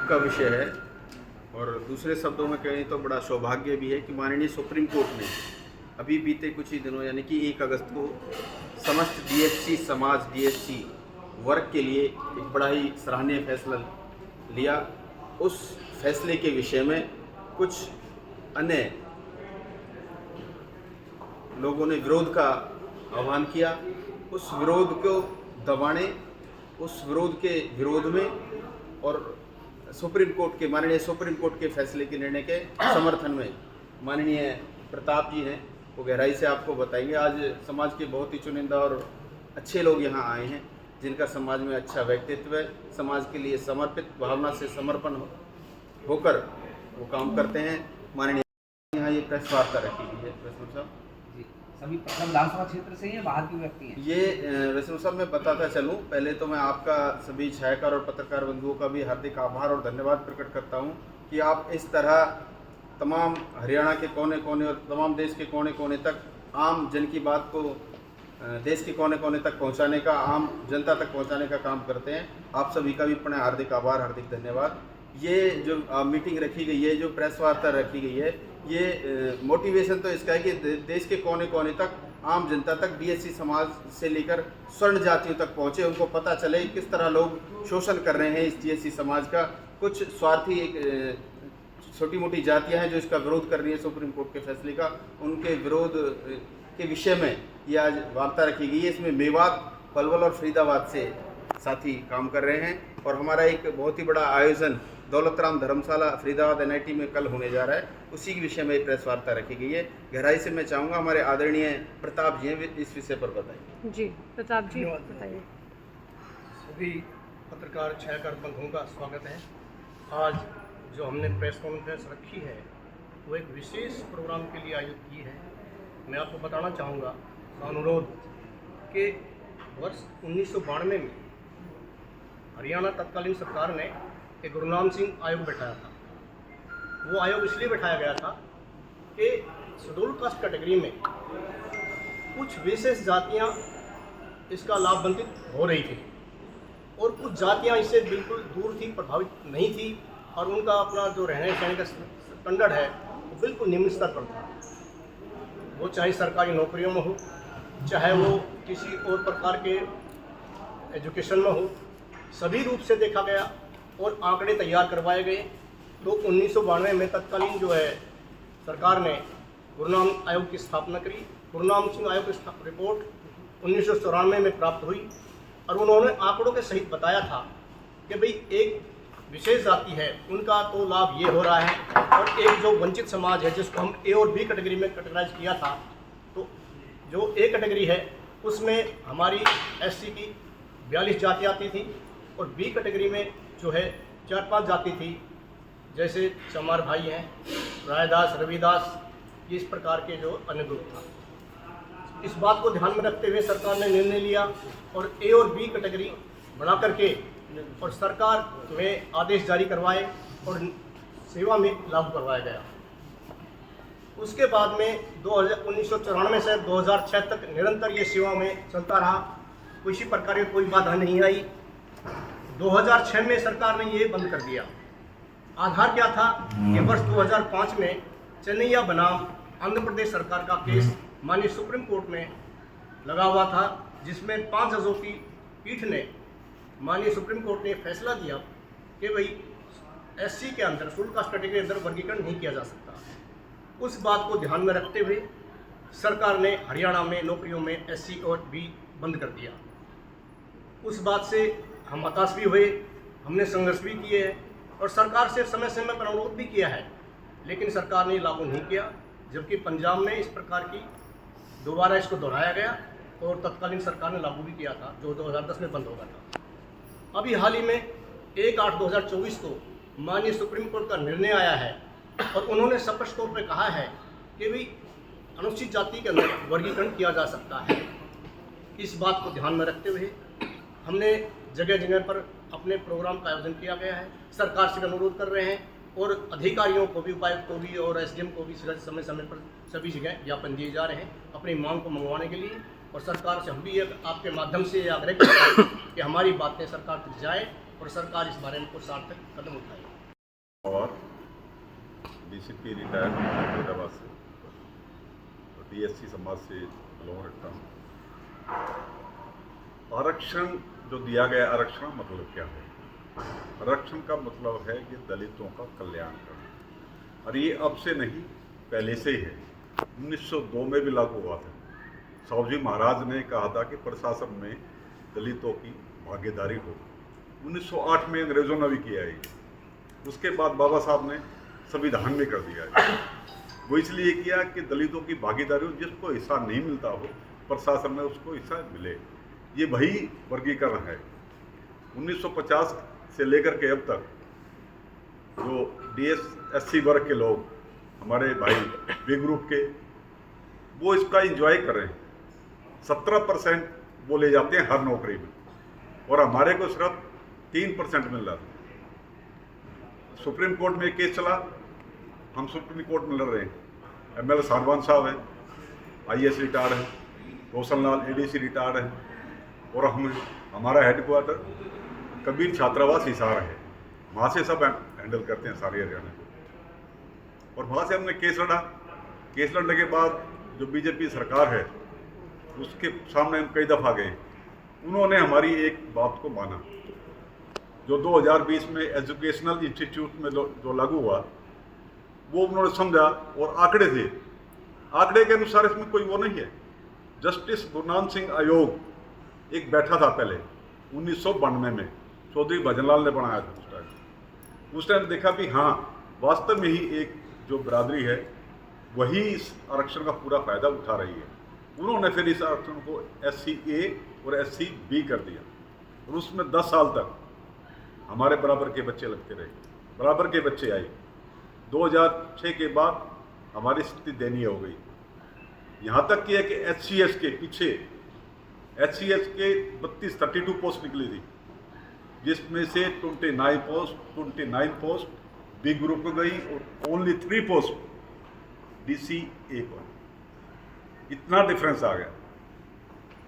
का विषय है और दूसरे शब्दों में कहें तो बड़ा सौभाग्य भी है कि माननीय सुप्रीम कोर्ट ने अभी बीते कुछ ही दिनों यानी कि 1 अगस्त को समस्त डीएससी समाज डीएससी वर्ग के लिए एक बड़ा ही सराहनीय फैसला लिया। उस फैसले के विषय में कुछ अन्य लोगों ने विरोध का आह्वान किया। उस विरोध को दबाने, उस विरोध के विरोध में और माननीय सुप्रीम कोर्ट के फैसले के निर्णय के समर्थन में माननीय प्रताप जी हैं, वो गहराई से आपको बताएंगे। आज समाज के बहुत ही चुनिंदा और अच्छे लोग यहाँ आए हैं, जिनका समाज में अच्छा व्यक्तित्व है, समाज के लिए समर्पित भावना से समर्पण होकर वो काम करते हैं। माननीय यहाँ ये प्रेस वार्ता रखी गई है। वैष्णव साहब जी, सभी विधानसभा क्षेत्र से ही हैं, बाहर के व्यक्ति हैं? ये वैष्णव साहब मैं बताता चलूँ, पहले तो मैं आपका सभी छायाकार और पत्रकार बंधुओं का भी हार्दिक आभार और धन्यवाद प्रकट करता हूँ कि आप इस तरह तमाम हरियाणा के कोने कोने और तमाम देश के कोने कोने तक आम जन की बात को देश के कोने कोने तक पहुंचाने का, आम जनता तक पहुंचाने का काम करते हैं। आप सभी का भी अपना हार्दिक आभार, हार्दिक धन्यवाद। ये जो मीटिंग रखी गई है, जो प्रेस वार्ता रखी गई है, ये मोटिवेशन तो इसका है कि देश के कोने कोने तक आम जनता तक डीएससी समाज से लेकर स्वर्ण जातियों तक पहुँचे, उनको पता चले किस तरह लोग शोषण कर रहे हैं इस डीएससी समाज का। कुछ स्वार्थी एक छोटी मोटी जातियां हैं जो इसका विरोध कर रही है सुप्रीम कोर्ट के फैसले का, उनके विरोध के विषय में ये आज वार्ता रखी गई है। इसमें मेवात, पलवल और फरीदाबाद से साथी काम कर रहे हैं और हमारा एक बहुत ही बड़ा आयोजन दौलतराम धर्मशाला फरीदाबाद एनआईटी में कल होने जा रहा है, उसी के विषय में प्रेस वार्ता रखी गई है। गहराई से मैं चाहूँगा हमारे आदरणीय प्रताप जी इस विषय पर बताएं। जी प्रताप जी बताइए। सभी पत्रकार छायाकार बंधुओं का स्वागत है। आज जो हमने प्रेस कॉन्फ्रेंस रखी है वो एक विशेष प्रोग्राम के लिए आयोजित की है। मैं आपको बताना चाहूँगा अनुरोध कि वर्ष 1992 में हरियाणा तत्कालीन सरकार ने एक गुरुनाम सिंह आयोग बैठाया था। वो आयोग इसलिए बैठाया गया था कि शेड्यूल कास्ट कैटेगरी में कुछ विशेष जातियाँ इसका लाभ वंचित हो रही थी और कुछ जातियाँ इससे बिल्कुल दूर थी, प्रभावित नहीं थी और उनका अपना जो रहने सहने का स्टैंडर्ड है वो बिल्कुल निम्न स्तर पर था। वो चाहे सरकारी नौकरियों में हो, चाहे वो किसी और प्रकार के एजुकेशन में हो, सभी रूप से देखा गया और आंकड़े तैयार करवाए गए। तो 1992 में तत्कालीन जो है सरकार ने गुरुनाम आयोग की स्थापना करी। गुरुनाम सिंह आयोग की रिपोर्ट 1994 में प्राप्त हुई और उन्होंने आंकड़ों के सहित बताया था कि भाई एक विशेष जाति है उनका तो लाभ ये हो रहा है और एक जो वंचित समाज है जिसको हम ए और बी कैटेगरी में कैटेगराइज किया था, तो जो ए कैटेगरी है उसमें हमारी एससी की 42 जाति आती थी और बी कैटेगरी में जो है 4-5 जाति थी, जैसे चमार भाई हैं, रायदास, रविदास, इस प्रकार के जो अन्य ग्रुप था। इस बात को ध्यान में रखते हुए सरकार ने निर्णय लिया और ए और बी कैटेगरी बना करके और सरकार में आदेश जारी करवाए और सेवा में लागू करवाया गया। उसके बाद में 1994 से 2006 तक निरंतर ये सेवा में चलता रहा, किसी प्रकार की कोई बाधा नहीं आई। 2006 में सरकार ने ये बंद कर दिया। आधार क्या था कि वर्ष 2005 में चेन्नैया बनाम आंध्र प्रदेश सरकार का केस माननीय सुप्रीम कोर्ट में लगा हुआ था, जिसमें 5 जजों की पीठ ने माननीय सुप्रीम कोर्ट ने फैसला दिया कि भाई एससी के अंदर शेड्यूल कास्ट कैटेगरी के अंदर वर्गीकरण नहीं किया जा सकता। उस बात को ध्यान में रखते हुए सरकार ने हरियाणा में नौकरियों में एससी और बी बंद कर दिया। उस बात से हम हताश भी हुए, हमने संघर्ष भी किए हैं और सरकार से समय समय पर अनुरोध भी किया है, लेकिन सरकार ने लागू नहीं किया। जबकि पंजाब में इस प्रकार की दोबारा इसको दोहराया गया और तत्कालीन सरकार ने लागू भी किया था, जो 2010 में बंद हो गया था। अभी हाल ही में 1/8/2024 को माननीय सुप्रीम कोर्ट का निर्णय आया है और उन्होंने स्पष्ट तौर पर कहा है कि भाई अनुसूचित जाति के अंदर वर्गीकरण किया जा सकता है। इस बात को ध्यान में रखते हुए हमने जगह जगह पर अपने प्रोग्राम का आयोजन किया गया है। सरकार से अनुरोध कर रहे हैं और अधिकारियों को भी, उपायुक्त को भी और एसडीएम को भी समय समय पर सभी जगह ज्ञापन दिए जा रहे हैं अपनी मांग को मंगवाने के लिए। और सरकार से हम भी आपके माध्यम से आग्रह करते हैं कि हमारी बातें सरकार तक जाए और सरकार इस बारे में कुछ सार्थक कदम उठाए। और डीसीपी रिटायर्ड हैदराबाद से डीएससी समाज से बिलोंग रखता हूँ। आरक्षण जो दिया गया, आरक्षण का मतलब क्या है? आरक्षण का मतलब है कि दलितों का कल्याण करना, और ये अब से नहीं पहले से ही है। 1902 में भी लागू हुआ था। साहू महाराज ने कहा था कि प्रशासन में दलितों की भागीदारी हो। 1908 में अंग्रेजों ने भी किया है। उसके बाद बाबा साहब ने संविधान में कर दिया है। वो इसलिए किया कि दलितों की भागीदारी हो, जिसको हिस्सा नहीं मिलता हो प्रशासन में उसको हिस्सा मिले। ये वही वर्गीकरण है। 1950 से लेकर के अब तक जो DSC वर्ग के लोग, हमारे भाई बी ग्रुप के, वो इसका एंजॉय कर रहे हैं। 17% वो ले जाते हैं हर नौकरी में, और हमारे को सिर्फ 3% मिल रहा था। सुप्रीम कोर्ट में केस चला, हम सुप्रीम कोर्ट में लड़ रहे हैं। ML सारवान साहब है, IAS रिटायर्ड है, रोशन लाल ADC रिटायर्ड है, और हमारा हेडक्वार्टर कबीर छात्रावास हिसार है। वहाँ से सब हैंडल करते हैं सारे हरियाणा को। और वहाँ से हमने केस लड़ा। केस लड़ने के बाद जो बीजेपी सरकार है उसके सामने हम कई दफ़ा गए। उन्होंने हमारी एक बात को माना। जो 2020 में एजुकेशनल इंस्टीट्यूट में जो लागू हुआ, वो उन्होंने समझा, और आंकड़े थे। आंकड़े के अनुसार इसमें कोई वो नहीं है। जस्टिस गुरनाम सिंह आयोग एक बैठा था पहले 1992 में, चौधरी भजनलाल ने बनाया था। उस टाइम देखा कि हाँ, वास्तव में ही एक जो बरादरी है वही इस आरक्षण का पूरा फायदा उठा रही है। उन्होंने फिर इस आरक्षण को SC A और SC B कर दिया, और उसमें 10 साल तक हमारे बराबर के बच्चे लगते रहे। बराबर के बच्चे आए। 2006 के बाद हमारी स्थिति दयनीय हो गई। यहाँ तक कि है कि HCS के पीछे HCS के 32 पोस्ट निकली थी, जिसमें से 29 पोस्ट बी ग्रुप को गई, और ओनली 3 पोस्ट DCA पर। इतना डिफरेंस आ गया।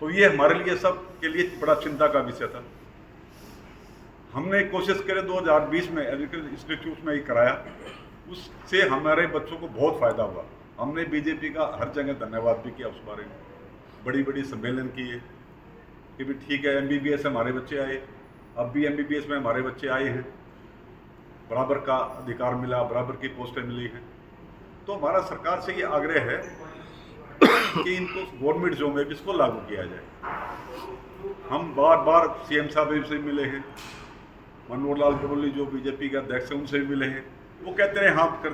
तो ये हमारे लिए सब के लिए बड़ा चिंता का विषय था। हमने कोशिश करे 2020 में एजुकेशन इंस्टीट्यूट में ही कराया। उससे हमारे बच्चों को बहुत फ़ायदा हुआ। हमने बीजेपी का हर जगह धन्यवाद भी किया। उस बारे में बड़ी बड़ी सम्मेलन किए कि भी ठीक है, MBBS से हमारे बच्चे आए, अब भी MBBS में हमारे बच्चे आए हैं, बराबर का अधिकार मिला, बराबर की पोस्टें मिली हैं। तो हमारा सरकार से ये आग्रह है कि इनको गवर्नमेंट जॉब में भी इसको लागू किया जाए। हम बार बार CM साहब से मिले हैं, मनोहर लाल गरोली जो बीजेपी के अध्यक्ष हैं उनसे भी मिले हैं। वो कहते रहे हाँ कर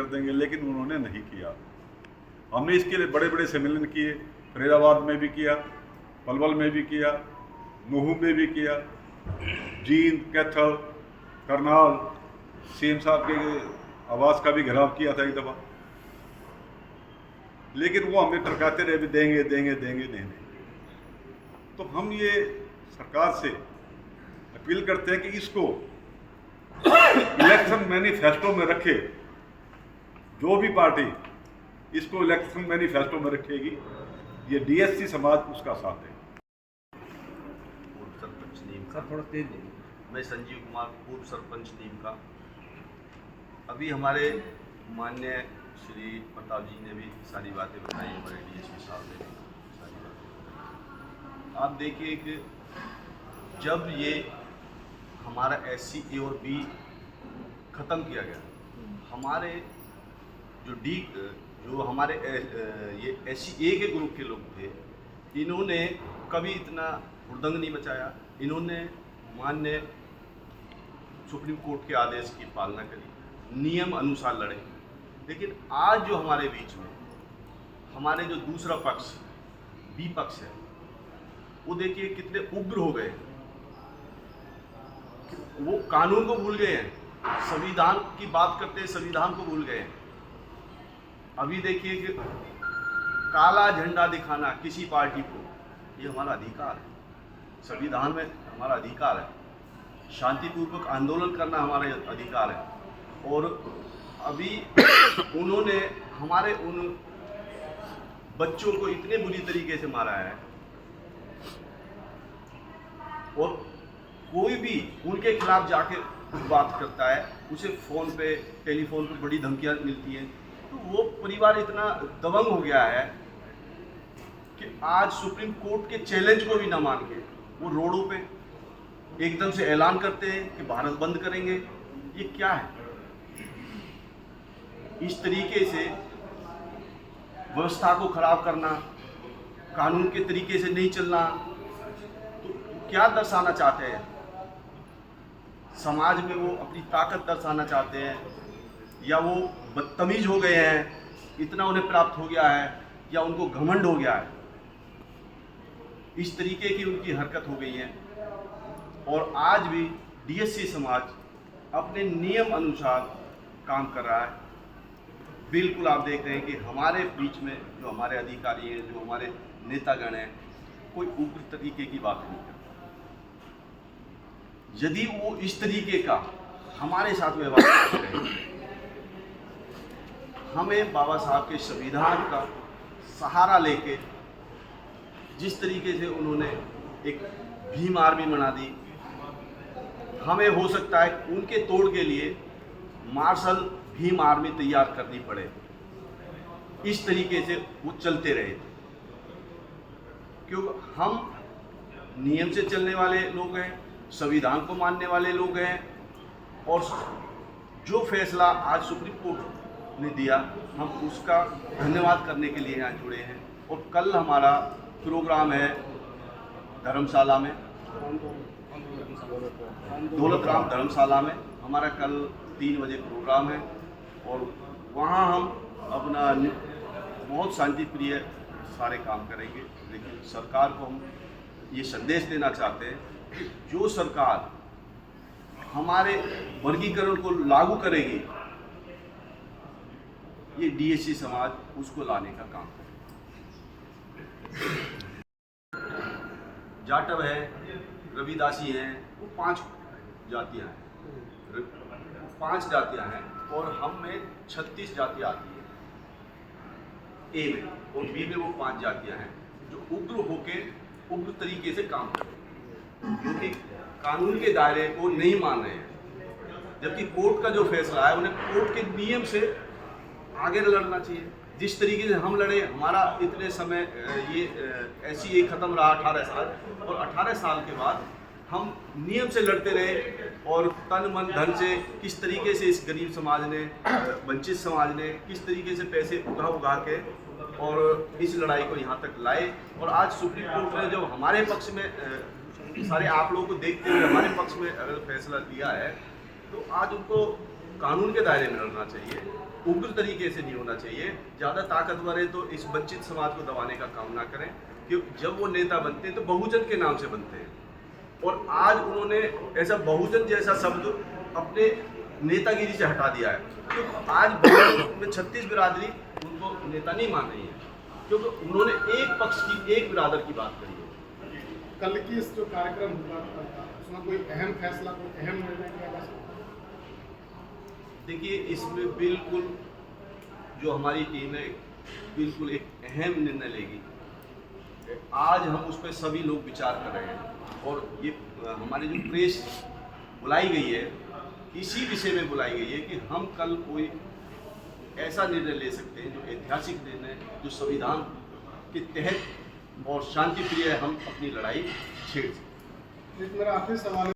देंगे, लेकिन उन्होंने नहीं किया। हमने इसके लिए बड़े बड़े सम्मेलन किए, फरीदाबाद में भी किया, पलवल में भी किया, नूहू में भी किया, जींद, कैथल, करनाल, CM साहब के आवास का भी घेराव किया था एक दफ़ा, लेकिन वो हमें टरकाते रहे भी देंगे नहीं। तो हम ये सरकार से अपील करते हैं कि इसको इलेक्शन मैनिफेस्टो में रखे। जो भी पार्टी इसको इलेक्शन मैनिफेस्टो में रखेगी, ये DSC समाज उसका साथ है। पूर्व सरपंच नीम सर थोड़ा तेज बोलिए। मैं संजीव कुमार, पूर्व सरपंच नीम का। अभी हमारे माननीय श्री प्रताप जी ने भी सारी बातें बताई, हमारे DSP साहब ने भी सारी बातें बताई। आप देखिए कि जब ये हमारा SC A और B ख़त्म किया गया, हमारे जो हमारे ये SC A के ग्रुप के लोग थे, इन्होंने कभी इतना हुड़दंग नहीं मचाया। इन्होंने मान्य सुप्रीम कोर्ट के आदेश की पालना करी, नियम अनुसार लड़े। लेकिन आज जो हमारे बीच में हमारे जो दूसरा पक्ष B पक्ष है, वो देखिए कितने उग्र हो गए। वो कानून को भूल गए हैं, संविधान की बात करते हैं, संविधान को भूल गए हैं। अभी देखिए कि काला झंडा दिखाना किसी पार्टी को, ये हमारा अधिकार है, संविधान में हमारा अधिकार है। शांतिपूर्वक आंदोलन करना हमारा अधिकार है। और अभी उन्होंने हमारे उन बच्चों को इतने बुरी तरीके से मारा है, और कोई भी उनके खिलाफ जाके बात करता है, उसे फ़ोन पे टेलीफोन पे बड़ी धमकियाँ मिलती हैं। तो वो परिवार इतना दबंग हो गया है कि आज सुप्रीम कोर्ट के चैलेंज को भी ना मान के वो रोडों पे एकदम से ऐलान करते हैं कि भारत बंद करेंगे। ये क्या है? इस तरीके से व्यवस्था को खराब करना, कानून के तरीके से नहीं चलना, तो क्या दर्शाना चाहते हैं? समाज में वो अपनी ताकत दर्शाना चाहते हैं, या वो बदतमीज हो गए हैं, इतना उन्हें प्राप्त हो गया है, या उनको घमंड हो गया है? इस तरीके की उनकी हरकत हो गई है। और आज भी डीएससी समाज अपने नियम अनुसार काम कर रहा है। बिल्कुल आप देख रहे हैं कि हमारे बीच में जो हमारे अधिकारी हैं, जो हमारे नेतागण हैं, कोई उग्र तरीके की बात नहीं करता। यदि वो इस तरीके का हमारे साथ व्यवहार करते हैं, हमें बाबा साहब के संविधान का सहारा लेके जिस तरीके से उन्होंने एक भीम आर्मी बना दी, हमें हो सकता है उनके तोड़ के लिए मार्शल भीम आर्मी तैयार करनी पड़े। इस तरीके से वो चलते रहे, क्योंकि हम नियम से चलने वाले लोग हैं, संविधान को मानने वाले लोग हैं, और जो फैसला आज सुप्रीम कोर्ट ने दिया, हम उसका धन्यवाद करने के लिए यहाँ जुड़े हैं। और कल हमारा प्रोग्राम है धर्मशाला में, दौलत राम धर्मशाला में हमारा कल 3 बजे प्रोग्राम है, और वहाँ हम अपना बहुत शांति प्रिय सारे काम करेंगे। लेकिन सरकार को हम ये संदेश देना चाहते हैं कि जो सरकार हमारे वर्गीकरण को लागू करेगी, ये डीएससी समाज उसको लाने का काम करेगा। जाटव है, रविदासी हैं, वो 5 जातियाँ हैं, 5 जातियाँ हैं, और हम में 36 जातियाँ आती हैं ए में, और बी में वो 5 जातियाँ हैं जो उग्र होके उग्र तरीके से काम कर रहे हैं, क्योंकि कानून के दायरे को नहीं मान रहे हैं। जबकि कोर्ट का जो फैसला है, उन्हें कोर्ट के नियम से आगे लड़ना चाहिए। जिस तरीके से हम लड़े, हमारा इतने समय ये ऐसी एक ख़त्म रहा 18 साल, और 18 साल के बाद हम नियम से लड़ते रहे, और तन मन धन से किस तरीके से इस गरीब समाज ने, वंचित समाज ने किस तरीके से पैसे उगा के और इस लड़ाई को यहाँ तक लाए। और आज सुप्रीम कोर्ट ने जो हमारे पक्ष में, सारे आप लोगों को देखते हुए हमारे पक्ष में अगर फैसला दिया है, तो आज उनको कानून के दायरे में लड़ना चाहिए, उग्र तरीके से नहीं होना चाहिए। ज़्यादा ताकतवर है तो इस वंचित समाज को दबाने का काम ना करें, कि जब वो नेता बनते हैं तो बहुजन के नाम से बनते हैं, और आज उन्होंने ऐसा बहुजन जैसा शब्द अपने नेतागिरी से हटा दिया है। क्योंकि आज बहुजन में 36 बिरादरी उनको नेता नहीं मान रही है, क्योंकि उन्होंने एक पक्ष की, एक बिरादर की बात करी है। कल की इस जो कार्यक्रम हुआ, उसमें कोई अहम फैसला, कोई अहम निर्णय किया जा सकता? देखिए, इसमें बिल्कुल जो हमारी टीम है बिल्कुल एक अहम निर्णय लेगी। आज हम उस पर सभी लोग विचार कर रहे हैं, और ये हमारी जो प्रेस बुलाई गई है, इसी विषय में बुलाई गई है कि हम कल कोई ऐसा निर्णय ले सकते हैं जो ऐतिहासिक निर्णय, जो संविधान के तहत और शांति प्रिय हम अपनी लड़ाई छेड़ सकते हैं। मेरा आखिरी सवाल